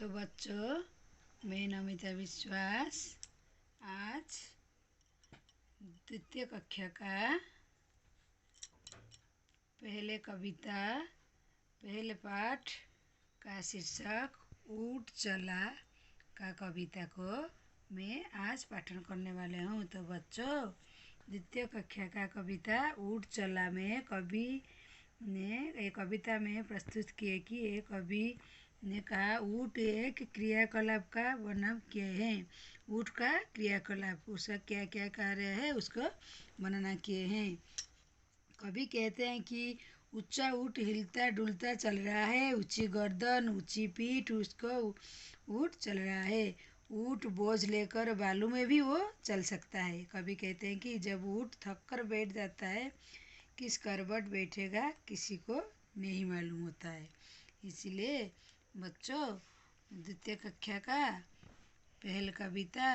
तो बच्चों, मैं नमिता विश्वास आज द्वितीय कक्षा का पहले कविता पहले पाठ का शीर्षक ऊँट चला का कविता को मैं आज पाठन करने वाले हूँ। तो बच्चों, द्वितीय कक्षा का कविता ऊँट चला में कवि ने एक कविता में प्रस्तुत किए कि एक कवि ने कहा ऊँट एक क्रियाकलाप का वर्णन किए हैं। ऊँट का क्रियाकलाप, उसका क्या क्या कार्य है उसको वर्णना किए हैं। कवि कहते हैं कि ऊंचा ऊँट हिलता डुलता चल रहा है, ऊंची गर्दन ऊंची पीठ उसको ऊँट चल रहा है। ऊँट बोझ लेकर बालू में भी वो चल सकता है। कवि कहते हैं कि जब ऊँट थक कर बैठ जाता है, किस करवट बैठेगा किसी को नहीं मालूम होता है। इसलिए बच्चों, द्वितीय कक्षा का पहल कविता,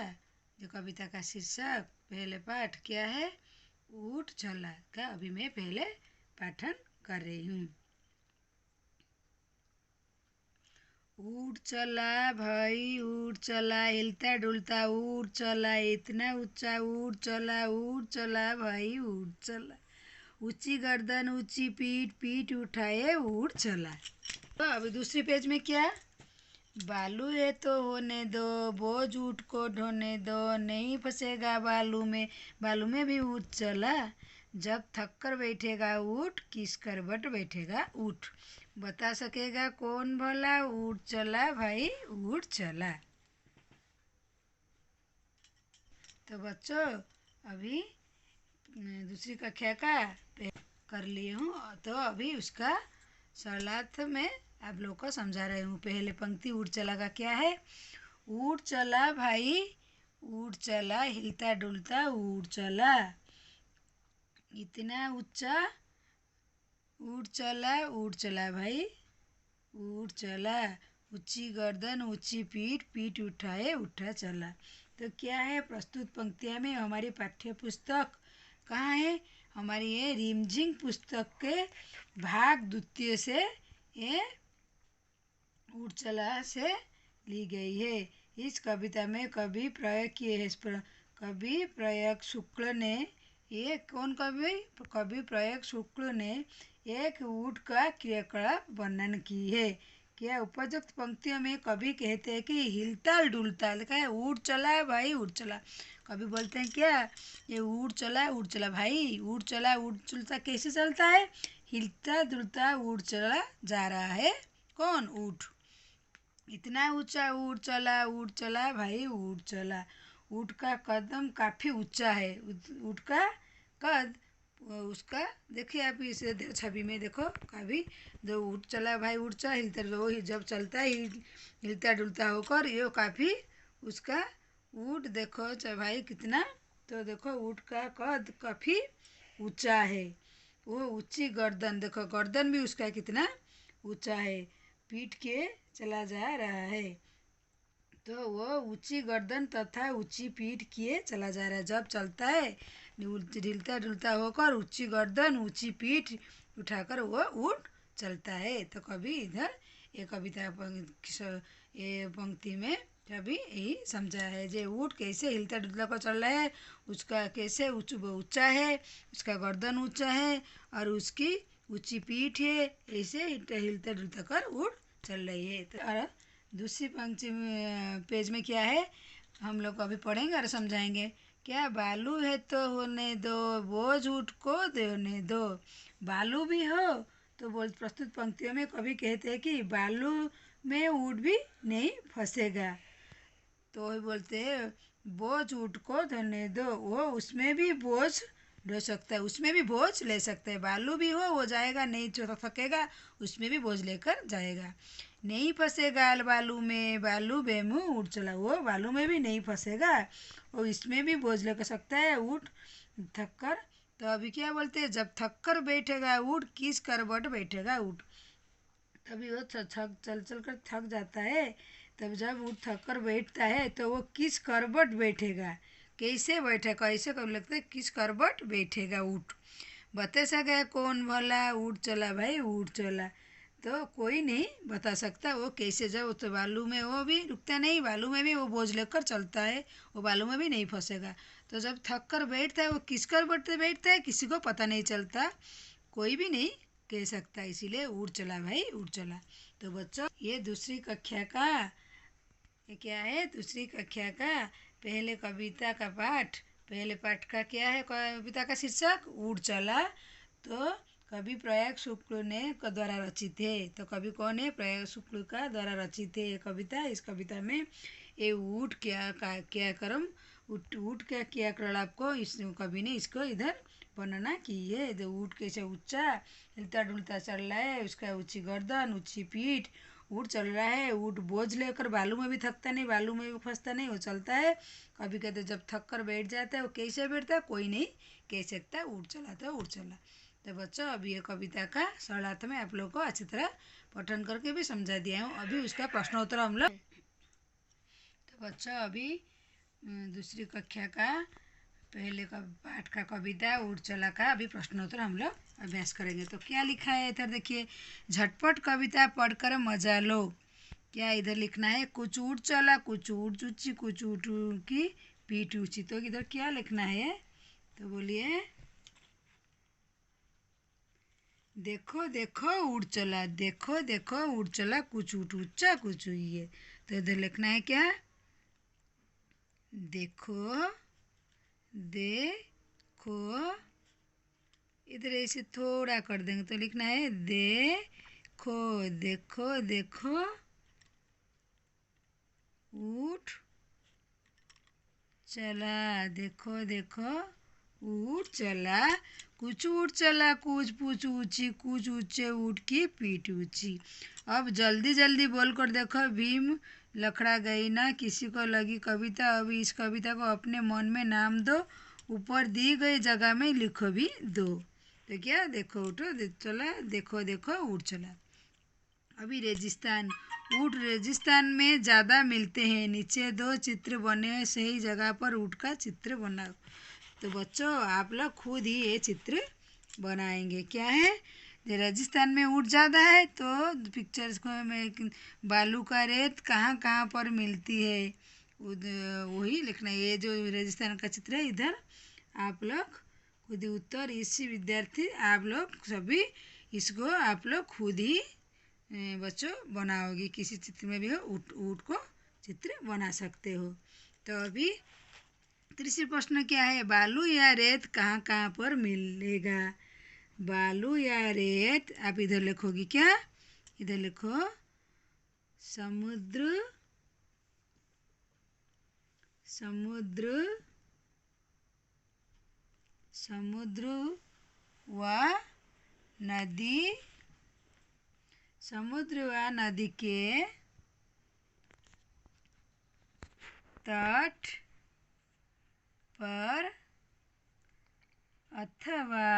जो कविता का शीर्षक पहले पाठ क्या है, ऊँट चला का अभी मैं पहले पाठन कर रही हूँ। ऊँट चला भाई ऊँट चला, हिलता डुलता ऊँट चला, इतना ऊंचा ऊँट चला भाई ऊँट चला, ऊंची गर्दन ऊंची पीठ पीठ उठाए ऊँट चला। तो अभी दूसरी पेज में क्या, बालू है तो होने दो, बोझ ऊँट को ढोने दो, नहीं फंसेगा बालू में भी ऊँट चला, जब थक कर बैठेगा ऊँट किस करवट बैठेगा ऊँट, बता सकेगा कौन भला, ऊँट चला भाई ऊँट चला। तो बच्चों, अभी दूसरी कक्षा का कर लिए हूँ, तो अभी उसका सरलार्थ में आप लोग को समझा रही हूँ। पहले पंक्ति ऊँट चला का क्या है, ऊँट चला भाई ऊँट चला, हिलता डुलता ऊँट चला, इतना ऊंचा ऊँट चला भाई ऊँट चला, ऊंची गर्दन ऊंची पीठ पीठ उठाए उठा चला। तो क्या है, प्रस्तुत पंक्तियाँ में हमारी पाठ्य पुस्तक कहाँ है, हमारी ये रिमझिम पुस्तक के भाग द्वितीय से ये ऊँट चला से ली गई है। इस कविता में कवि प्रयोग किए हैं। कवि प्रयोग शुक्ल ने, ये कौन कवि प्रयोग शुक्ल ने एक ऊँट का क्रियाकलाप वर्णन की है। क्या उपयुक्त पंक्तियों में कवि कहते हैं कि हिलता डुलता, लिखा है ऊँट चला भाई ऊँट चला, कवि बोलते हैं क्या, ये ऊँट चला भाई ऊँट चलता कैसे चलता है, हिलता डुलता ऊँट चला जा रहा है, कौन ऊँट, इतना ऊंचा ऊँट चला भाई ऊँट चला। ऊँट का कदम काफ़ी ऊंचा है, ऊँट का कद उसका देखिए आप इसे छवि में देखो, कभी जो ऊँट चला भाई ऊँट चला, हिलता वो जब चलता है हिलता डुलता होकर ये काफ़ी उसका ऊँट देखो भाई कितना, तो देखो ऊँट का कद काफ़ी ऊंचा है, वो ऊंची गर्दन देखो, गर्दन भी उसका कितना ऊंचा है, पीठ के चला जा रहा है, तो वो ऊंची गर्दन तथा ऊंची पीठ किए चला जा रहा है। जब चलता है हिलता डुलता होकर ऊंची गर्दन ऊंची पीठ उठाकर वो ऊँट चलता है। तो कभी इधर ये कविता ये पंक्ति में कभी यही समझा है, जे ऊँट कैसे हिलता डुलता कर चल रहा है, उसका कैसे ऊंचा है, उसका गर्दन ऊंचा है और उसकी ऊंची पीठ है, ऐसे हिलता डुलता कर ऊँट चल रही है। तो और दूसरी पंक्ति में पेज में क्या है, हम लोग अभी पढ़ेंगे और समझाएंगे। क्या, बालू है तो होने दो, बोझ ऊँट को देने दो, बालू भी हो तो बोल, प्रस्तुत पंक्तियों में कवि कहते हैं कि बालू में ऊँट भी नहीं फंसेगा, तो वही बोलते हैं बोझ ऊँट को देने दो, वो उसमें भी बोझ ढो सकता है, उसमें भी बोझ ले सकता है, बालू भी हो जाएगा, नहीं थकेगा उसमें भी बोझ लेकर जाएगा, नहीं फंसेगा बालू में, बालू बेमुँह ऊँट चला, वो बालू में भी नहीं फंसेगा और इसमें भी बोझ लेकर सकता है ऊँट थक कर। तो अभी क्या बोलते हैं, जब थक कर बैठेगा ऊँट किस करवट बैठेगा ऊँट, तभी वो चल कर थक जाता है, तब जब ऊँट थक कर बैठता है तो वो किस करवट बैठेगा, कैसे बैठे, कैसे कब लगता है किस करवट बैठेगा ऊँट, बता सके कौन भला, ऊँट चला भाई ऊँट चला। तो कोई नहीं बता सकता वो कैसे जाए। वो तो बालू में वो भी रुकता नहीं, बालू में भी वो बोझ लेकर चलता है, वो बालू में भी नहीं फंसेगा। तो जब थक कर बैठता है वो किस कर बैठता है किसी को पता नहीं चलता, कोई भी नहीं कह सकता, इसीलिए उड़ चला भाई उड़ चला। तो बच्चों ये दूसरी कक्षा का, ये क्या है दूसरी कक्षा का पहले कविता का पाठ। पहले पाठ का क्या है, कविता का शीर्षक उड़ चला। तो कवि प्रयाग शुक्ल ने द्वारा रचित है। तो कवि कौन है, प्रयाग शुक्ल का द्वारा रचित है ये कविता। इस कविता में ये ऊँट क्या क्रम ऊँट क्या क्रियाकलाप को इस कवि ने इसको इधर वर्णना की है। तो ऊँट कैसे ऊंचा हिलता डुलता चल रहा है, उसका ऊंची गर्दन ऊंची पीठ, ऊँट चल रहा है, ऊँट बोझ लेकर बालू में भी थकता नहीं, बालू में भी फंसता नहीं, वो चलता है। कभी कहते जब थक कर बैठ जाता है वो कैसे बैठता है कोई नहीं कह सकता, उड़ चला तो उड़ चला। तो बच्चों अभी ये कविता का सरलार्थ में आप लोग को अच्छी तरह पठन करके भी समझा दिया हूँ। अभी उसका प्रश्नोत्तर हम लोग, तो बच्चों अभी दूसरी कक्षा का पहले का पाठ का कविता उड़ चला का अभी प्रश्नोत्तर हम लोग अभ्यास करेंगे। तो क्या लिखा है इधर देखिए, झटपट कविता पढ़कर मजा लो। क्या इधर लिखना है, कुछ उड़ चला कुछ ऊँट ऊँची कुछ ऊँट की पीठ ऊँची। तो इधर क्या लिखना है, तो बोलिए देखो देखो उड़ चला, देखो देखो उड़ चला कुछ ऊँट ऊँचा कुछ ये। तो इधर लिखना है क्या, देखो देखो, इधर ऐसे थोड़ा कर देंगे तो लिखना है देखो देखो देखो ऊँट चला, देखो देखो ऊँट चला, कुछ ऊँट चला कुछ पूछ ऊँची कुछ ऊँचे ऊँट की पीठ ऊँची। अब जल्दी जल्दी बोल कर देखो, भीम लखड़ा गई ना किसी को लगी कविता। अभी इस कविता को अपने मन में नाम दो, ऊपर दी गई जगह में लिखो भी दो। तो क्या देखो उठो चला, देखो देखो ऊँट चला। अभी रेगिस्तान, ऊँट रेगिस्तान में ज़्यादा मिलते हैं, नीचे दो चित्र बने, सही जगह पर ऊँट का चित्र बनाओ। तो बच्चों आप लोग खुद ही ये चित्र बनाएंगे। क्या है, राजस्थान में ऊँट ज़्यादा है तो पिक्चर्स को में बालू का रेत कहाँ कहाँ पर मिलती है वही लिखना है। ये जो राजस्थान का चित्र है इधर आप लोग खुद ही उत्तर, इसी विद्यार्थी आप लोग सभी इसको आप लोग खुद ही बच्चों बनाओगे, किसी चित्र में भी हो ऊँट ऊँट को चित्र बना सकते हो। तो अभी तीसरी प्रश्न क्या है, बालू या रेत कहाँ कहाँ पर मिलेगा। बालू या रेत आप इधर लिखोगी क्या, इधर लिखो समुद्र समुद्र समुद्र व नदी, समुद्र व नदी के तट पर अथवा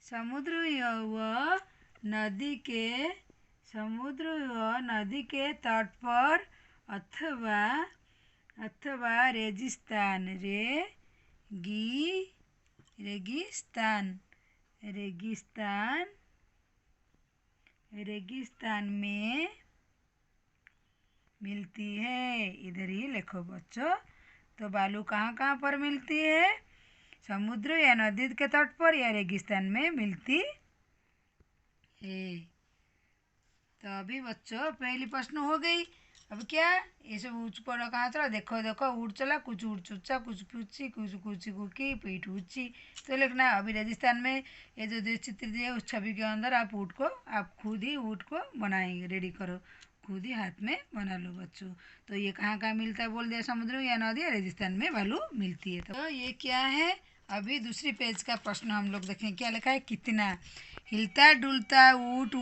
समुद्र व नदी के तट पर अथवा अथवा रेगिस्तान रेगिस्तान रेगिस्तान रेगिस्तान में मिलती है। इधर ही लिखो बच्चों। तो बालू कहाँ कहाँ पर मिलती है, समुद्र या नदी के तट पर या रेगिस्तान में मिलती है। तो अभी बच्चों पहली प्रश्न हो गई। अब क्या, ये सब ऊँच पर कहाँ चला, देखो देखो ऊँट चला कुछ ऊँट ऊँचा कुछ ऊँची कुछ ऊँची की पीठ ऊँची। तो लिखना है अभी राजस्थान में ये जो चित्र दिए उस छवि के अंदर आप ऊँट को आप खुद ही ऊँट को बनाएंगे, रेडी करो, खुद ही हाथ में बना लो बच्चों। तो ये कहाँ कहाँ मिलता है बोल दिया, समुद्र या नदी या राजस्थान में बालू मिलती है। तो ये क्या है, अभी दूसरी पेज का प्रश्न हम लोग देखें क्या लिखा है, कितना हिलता डुलता ऊँट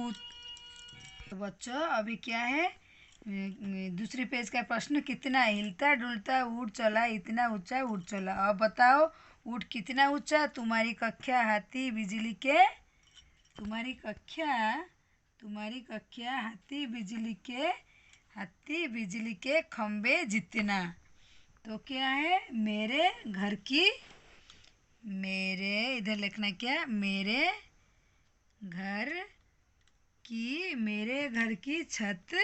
तो बच्चों अभी क्या है, दूसरी पेज का प्रश्न, कितना हिलता डुलता ऊँट चला, इतना ऊंचा ऊँट चला। अब बताओ ऊँट कितना ऊंचा, तुम्हारी कक्षा हाथी बिजली के, तुम्हारी कक्षा हाथी बिजली के खंबे जितना। तो क्या है, मेरे इधर लिखना क्या, मेरे घर की, मेरे घर की छत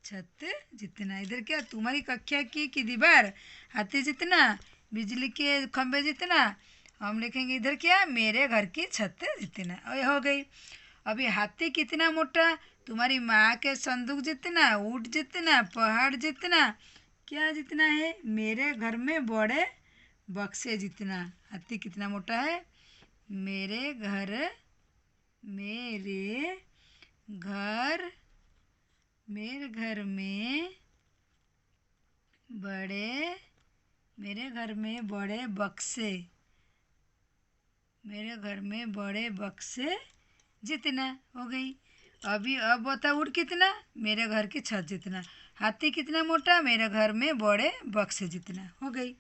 छत जितना। इधर क्या, तुम्हारी कक्षा की दीवार, हाथी जितना, बिजली के खंभे जितना। हम लिखेंगे इधर क्या, मेरे घर की छत जितना। और हो गई। अभी हाथी कितना मोटा, तुम्हारी माँ के संदूक जितना, ऊँट जितना, पहाड़ जितना। क्या जितना है, मेरे घर में बड़े बक्से जितना। हाथी कितना मोटा है, मेरे घर मेरे घर मेरे घर में बड़े मेरे घर में बड़े बक्से मेरे घर में बड़े बक्से जितना। हो गई। अब बता, ऊँट कितना, मेरे घर की छत जितना। हाथी कितना मोटा, मेरे घर में बड़े बक्से जितना। हो गई।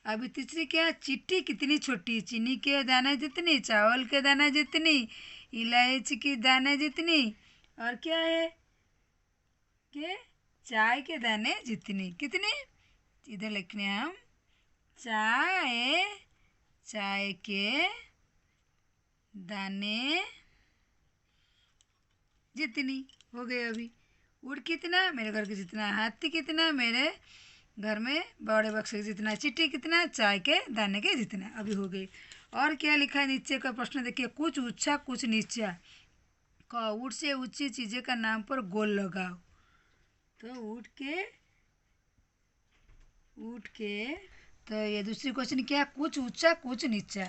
अभी तीसरी क्या, चिट्ठी कितनी छोटी, चीनी के दाने जितनी, चावल के दाने जितनी, इलायची की दाने जितनी। और क्या है कि चाय के दाने जितनी। कितनी, इधर लिखने हैं हम, चाय चाय के दाने जितनी। हो गए। अभी ऊँट कितना, मेरे घर के जितना। हाथी कितना, मेरे घर में बड़े बक्से जितना। चिट्ठी कितना, चाय के दाने के जितना। अभी हो गई। और क्या लिखा है नीचे का प्रश्न देखिए, कुछ ऊंचा कुछ नीचा। क, ऊँट से ऊंची चीज़ें का नाम पर गोल लगाओ। तो ऊँट के तो ये दूसरी क्वेश्चन क्या, कुछ ऊंचा कुछ नीचा।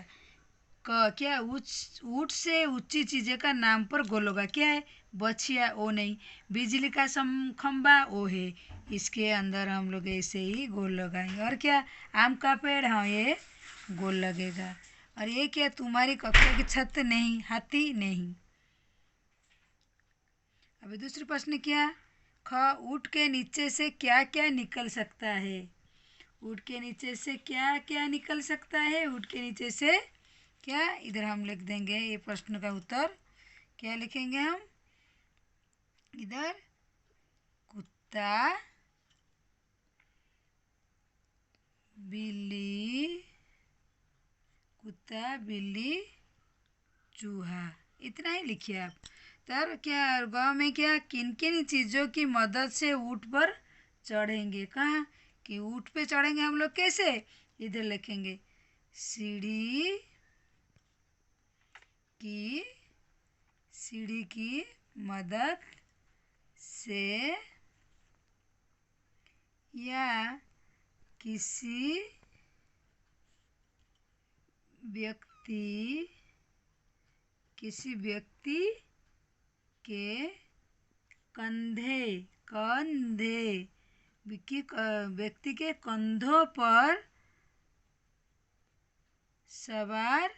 क, क्या ऊँट से ऊंची चीज़ें का नाम पर गोल होगा। क्या है, बछिया, ओ नहीं। बिजली का खंबा, ओ है। इसके अंदर हम लोग ऐसे ही गोल लगाएंगे। और क्या, आम का पेड़, हाँ ये गोल लगेगा। और ये क्या, तुम्हारी कक्षा की छत नहीं, हाथी नहीं। अभी दूसरे प्रश्न क्या, ख, ऊँट के नीचे से क्या क्या निकल सकता है। ऊँट के नीचे से क्या क्या निकल सकता है, ऊँट के नीचे से क्या। इधर हम लिख देंगे ये प्रश्न का उत्तर। क्या लिखेंगे हम इधर, कुत्ता, बिल्ली, कुत्ता बिल्ली चूहा। इतना ही लिखिए आप। तर क्या, गाँव में क्या, किन किन चीज़ों की मदद से ऊँट पर चढ़ेंगे। कहाँ, कि ऊँट पे चढ़ेंगे हम लोग कैसे। इधर लिखेंगे, सीढ़ी की सीढ़ी की मदद से, या किसी व्यक्ति के कंधे कंधे व्यक्ति के कंधों पर सवार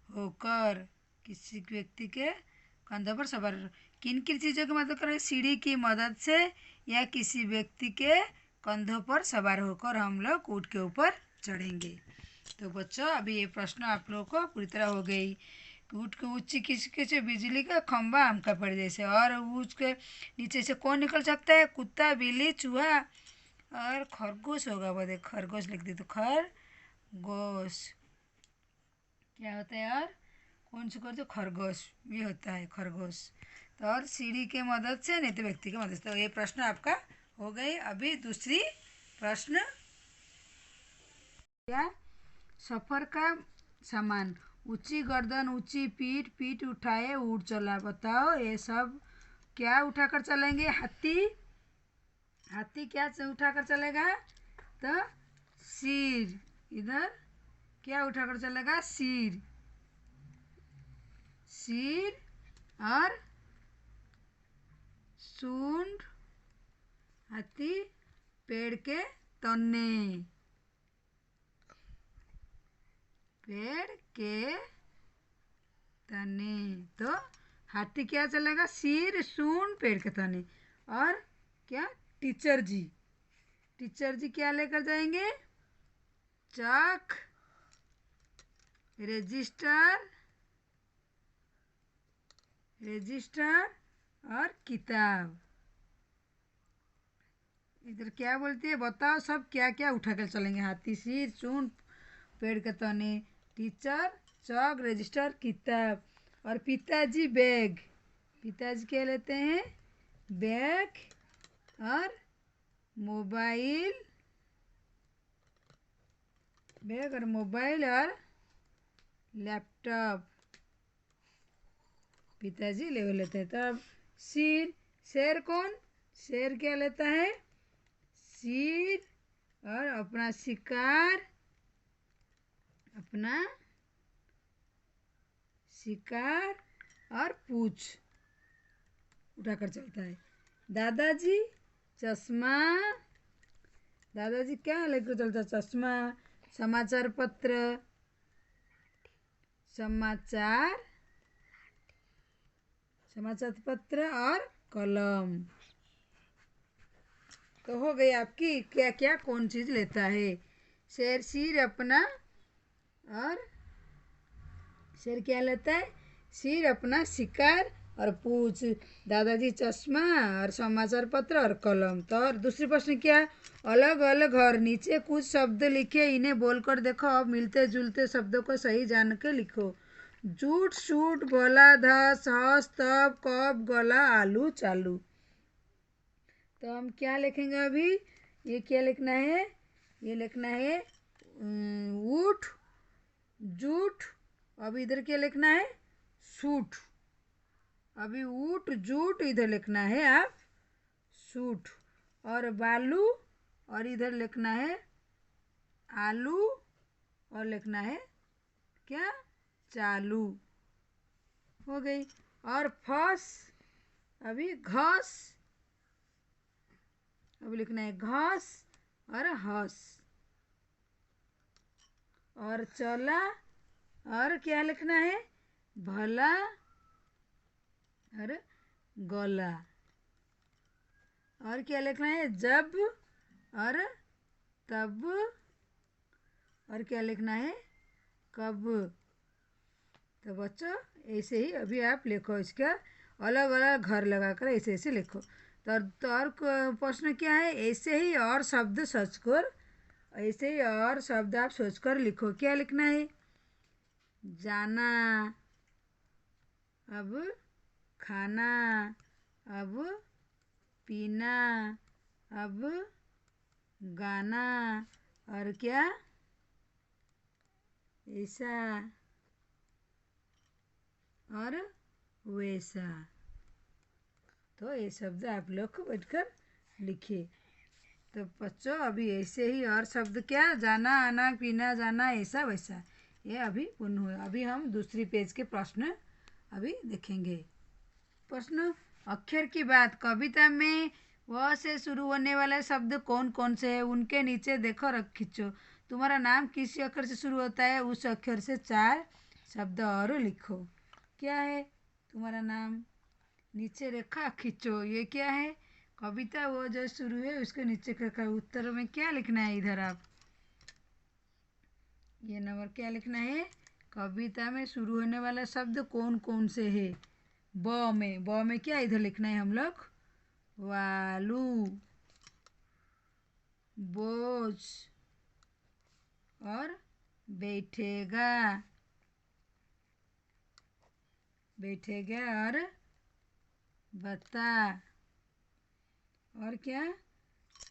होकर, किसी व्यक्ति के कंधों पर सवार। किन किन चीज़ों की मदद करें, सीढ़ी की मदद से या किसी व्यक्ति के कंधों पर सवार होकर हम लोग ऊँट के ऊपर चढ़ेंगे। तो बच्चों, अभी ये प्रश्न आप लोगों को पूरी तरह हो गई। ऊँट के ऊँची किसके से, बिजली का खंभा, आम का पेड़ जैसे। और उसके नीचे से कौन निकल सकता है, कुत्ता बिल्ली चूहा और खरगोश होगा बोले, खरगोश लिख दी तो खरगोश क्या होता है। और कौन से करते, खरगोश भी होता है, खरगोश। तो और सीढ़ी के मदद से, नहीं तो व्यक्ति की मदद से। तो ये प्रश्न आपका हो गई। अभी दूसरी प्रश्न क्या, सफ़र का सामान, ऊंची गर्दन ऊंची पीठ, पीठ उठाए ऊँट चला। बताओ ये सब क्या उठाकर चलेंगे, हाथी। हाथी क्या उठाकर चलेगा, तो सिर। इधर क्या उठाकर चलेगा, सिर और सूंड। हाथी पेड़ के तने, पेड़ के तने। तो हाथी क्या चलेगा, सिर सूंड पेड़ के तने। और क्या, टीचर जी क्या लेकर जाएंगे, चाक, रजिस्टर और किताब। इधर क्या बोलती है, बताओ सब क्या क्या उठा कर चलेंगे। हाथी सिर सूंड पेड़ के तने, टीचर चौक रजिस्टर किताब। और पिताजी बैग, पिताजी क्या लेते हैं? बैग। और मोबाइल, बैग और मोबाइल और लैपटॉप पिताजी ले लेते हैं। तब शेर, शेर कौन? शेर क्या लेता है? शेर और अपना शिकार, अपना शिकार और पूंछ उठाकर चलता है। दादाजी चश्मा, दादाजी क्या लेकर चलता है? चश्मा। समाचार पत्र, समाचार, समाचार पत्र और कलम। तो हो गई आपकी क्या क्या कौन चीज़ लेता है। शेर, शेर अपना, और शेर क्या लेता है? शेर अपना शिकार और पूंछ। दादाजी चश्मा और समाचार पत्र और कलम। तो और दूसरी प्रश्न क्या? अलग अलग और नीचे कुछ शब्द लिखे, इन्हें बोलकर देखो। अब मिलते जुलते शब्दों को सही जान के लिखो। जूट, सूट, बोला, धस, हंस, तब, कब, गला, आलू, चालू। तो हम क्या लिखेंगे अभी? ये क्या लिखना है? ये लिखना है ऊठ, जूट। अभी इधर क्या लिखना है? सूट। अभी ऊठ जूट इधर लिखना है आप सूट। और बालू, और इधर लिखना है आलू, और लिखना है क्या? चालू। हो गई। और फस, अभी घास, अभी लिखना है घास और हंस। और चला, और क्या लिखना है? भला और गला। और क्या लिखना है? जब और तब। और क्या लिखना है? कब। तो बच्चों ऐसे ही अभी आप लिखो, इसका अलग अलग घर लगाकर ऐसे ऐसे लिखो। तो और प्रश्न क्या है? ऐसे ही और शब्द सोचकर, ऐसे ही और शब्द आप सोचकर लिखो। क्या लिखना है? जाना, अब खाना, अब पीना, अब गाना, और क्या? ऐसा और वैसा। तो ये शब्द आप लोग को बैठकर लिखिए। तो बच्चों अभी ऐसे ही और शब्द क्या? जाना, आना, पीना, जाना, ऐसा वैसा, ये अभी पूर्ण हुआ। अभी हम दूसरी पेज के प्रश्न अभी देखेंगे। प्रश्न अक्षर की बात। कविता में व से शुरू होने वाले शब्द कौन कौन से हैं? उनके नीचे देखो और खींचो। तुम्हारा नाम किस अक्षर से शुरू होता है? उस अक्षर से 4 शब्द और लिखो। क्या है तुम्हारा नाम? नीचे रेखा खींचो। ये क्या है? कविता वो जो शुरू है उसके नीचे रेखा। उत्तर में क्या लिखना है? इधर आप ये नंबर क्या लिखना है? कविता में शुरू होने वाला शब्द कौन कौन से है? ब में क्या इधर लिखना है हम लोग? वालू, बोझ और बैठेगा, बैठेगा और बता। और क्या?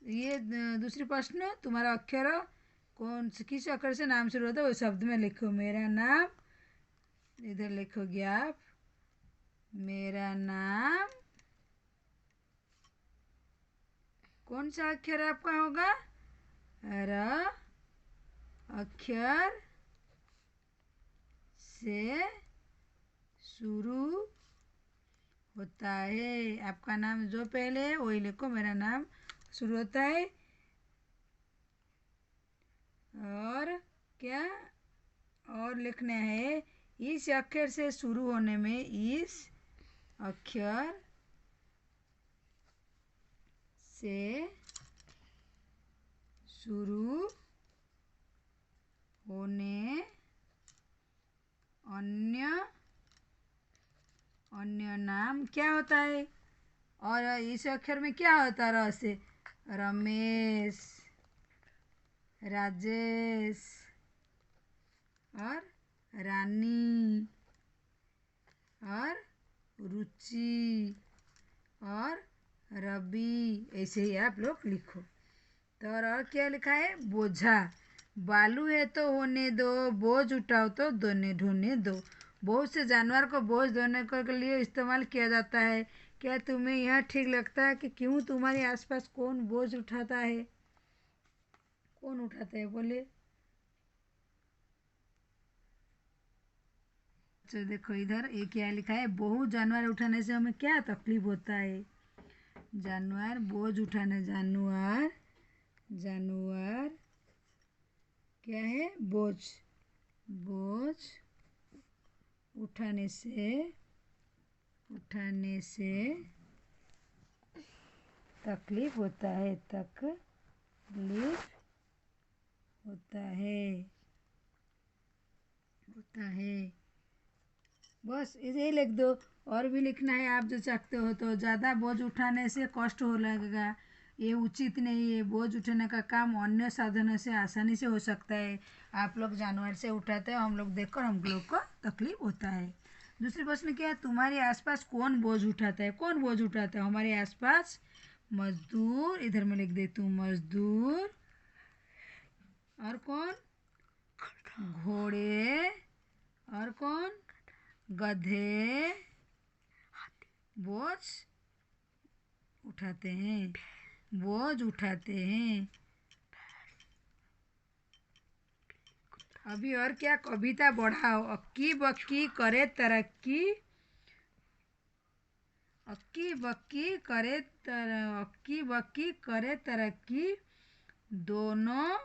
ये दूसरी प्रश्न, तुम्हारा अक्षर कौन से किस अक्षर से नाम शुरू होता है वो शब्द में लिखो। मेरा नाम, इधर लिखोगे आप मेरा नाम। कौन सा अक्षर आपका होगा? र अक्षर से शुरू होता है। आपका नाम जो पहले है वही लिखो। मेरा नाम शुरू होता है। और क्या और लिखना है? इस अक्षर से शुरू होने में, इस अक्षर से शुरू होने अन्य अन्य नाम क्या होता है? और इस अक्षर में क्या होता है? र से रमेश, राजेश और रानी और रुचि और रवि, ऐसे ही आप लोग लिखो। तो और क्या लिखा है? बोझा। बालू है तो होने दो, बोझ उठाओ तो दोने ढोने दो। बहुत से जानवर को बोझ ढोने के लिए इस्तेमाल किया जाता है। क्या तुम्हें यह ठीक लगता है कि क्यों तुम्हारे आसपास कौन बोझ उठाता है? कौन उठाता है बोले? तो देखो इधर ये क्या लिखा है? बहुत जानवर उठाने से हमें क्या तकलीफ होता है? जानवर बोझ उठाने, जानवर जानवर क्या है? बोझ। बोझ उठाने से तकलीफ होता है, तकलीफ होता है। बस यही लिख दो। और भी लिखना है आप जो चाहते हो तो। ज़्यादा बोझ उठाने से कष्ट हो लगेगा, ये उचित नहीं है। बोझ उठाने का काम अन्य साधनों से आसानी से हो सकता है। आप लोग जानवर से उठाते हो, हम लोग देखकर हम लोग को तकलीफ होता है। दूसरी प्रश्न क्या है? तुम्हारे आसपास कौन बोझ उठाता है? कौन बोझ उठाता है हमारे आसपास? मजदूर। इधर मैं लिख देती हूँ मजदूर। और कौन? घोड़े। और कौन? गधे बोझ उठाते हैं, बोझ उठाते हैं। अभी और क्या? कविता बढ़ाओ। अक्की बक्की करे तरक्की, अक्की बक्की करे तरक्की, दोनों।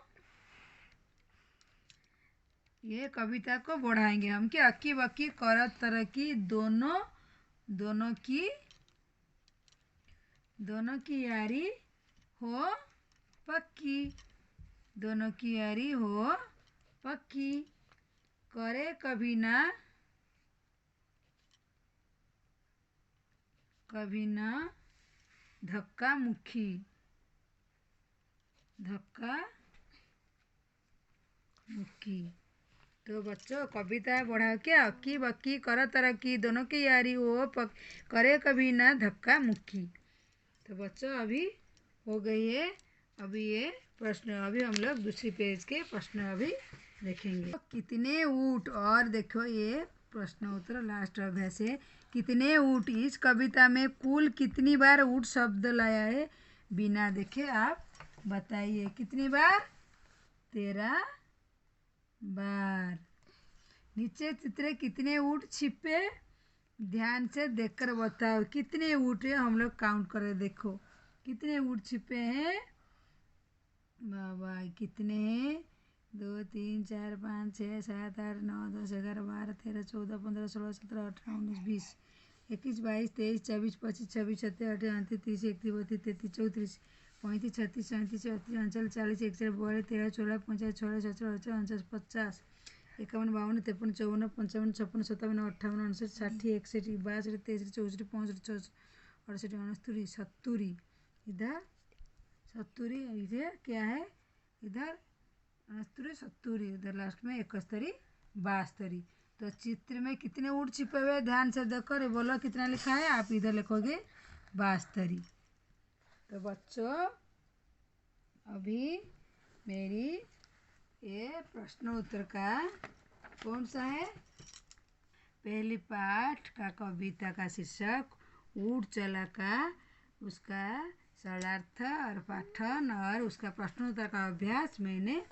ये कविता को बढ़ाएंगे हम। क्या? अक्की बक्की करे तरक्की, दोनों की यारी हो पक्की, दोनों की यारी हो पक्की। करे कभी ना धक्का मुक्की, तो बच्चों कविता बढ़ाओ। क्या? अक्की बक्की कर तरक्की, दोनों की यारी हो करे कभी ना धक्का मुक्की। तो बच्चों अभी हो गई है। अभी ये प्रश्न, अभी हम लोग दूसरी पेज के प्रश्न अभी देखेंगे। कितने ऊँट, और देखो ये प्रश्न उत्तर लास्ट अभ्यास है। कितने ऊँट, इस कविता में कुल कितनी बार ऊँट शब्द लाया है? बिना देखे आप बताइए कितनी बार? 13 बार। नीचे चित्र कितने ऊँट छिपे? ध्यान से देखकर बताओ कितने ऊँट है। हम लोग काउंट करें, देखो कितने ऊँट छिपे हैं। बाबा कितने हैं? 2 3 4 5 6 7 8 9 10 11 12 13 14 15 16 17 18 19 20 21 22 23 24 25 26 27 28 29 30 31 32 33 34 35 36 37 38 39 40 41 42 13 14 15 16 17 18 19 50 51 52 53 54 55 56 57 58 59 60 61 62 63 64 65 66 68 69 70। इधर 70, इधर क्या है? इधर 69 70, इधर लास्ट में 71 72। तो चित्र में कितने ऊँट छिपे हुए? ध्यान से देखो, बोलो कितना लिखा है। आप इधर लिखोगे 72। तो बच्चों अभी मेरी ये प्रश्न उत्तर का कौन सा है? पहली पाठ का कविता का शीर्षक ऊँट चला का, उसका सरलार्थ और पाठन और उसका प्रश्नोत्तर का अभ्यास मैंने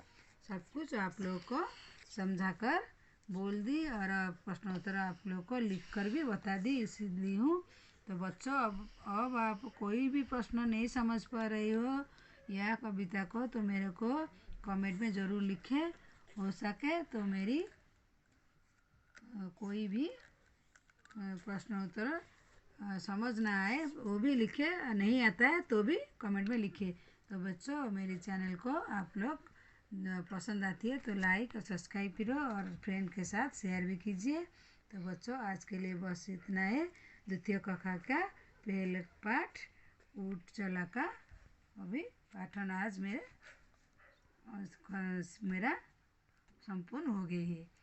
सब कुछ आप लोगों को समझा कर बोल दी, और प्रश्नोत्तर आप लोगों को लिख कर भी बता दी, इसलिए हूँ। तो बच्चों अब आप कोई भी प्रश्न नहीं समझ पा रही हो या कविता को, तो मेरे को कमेंट में ज़रूर लिखें। हो सके तो मेरी कोई भी प्रश्न उत्तर समझ ना आए वो भी लिखे, नहीं आता है तो भी कमेंट में लिखे। तो बच्चों मेरे चैनल को आप लोग पसंद आती है तो लाइक और सब्सक्राइब करो और फ्रेंड के साथ शेयर भी कीजिए। तो बच्चों आज के लिए बस इतना है। द्वितीय कक्षा का पहले पाठ ऊँट चला का अभी पाठन आज मेरा संपूर्ण हो गई है।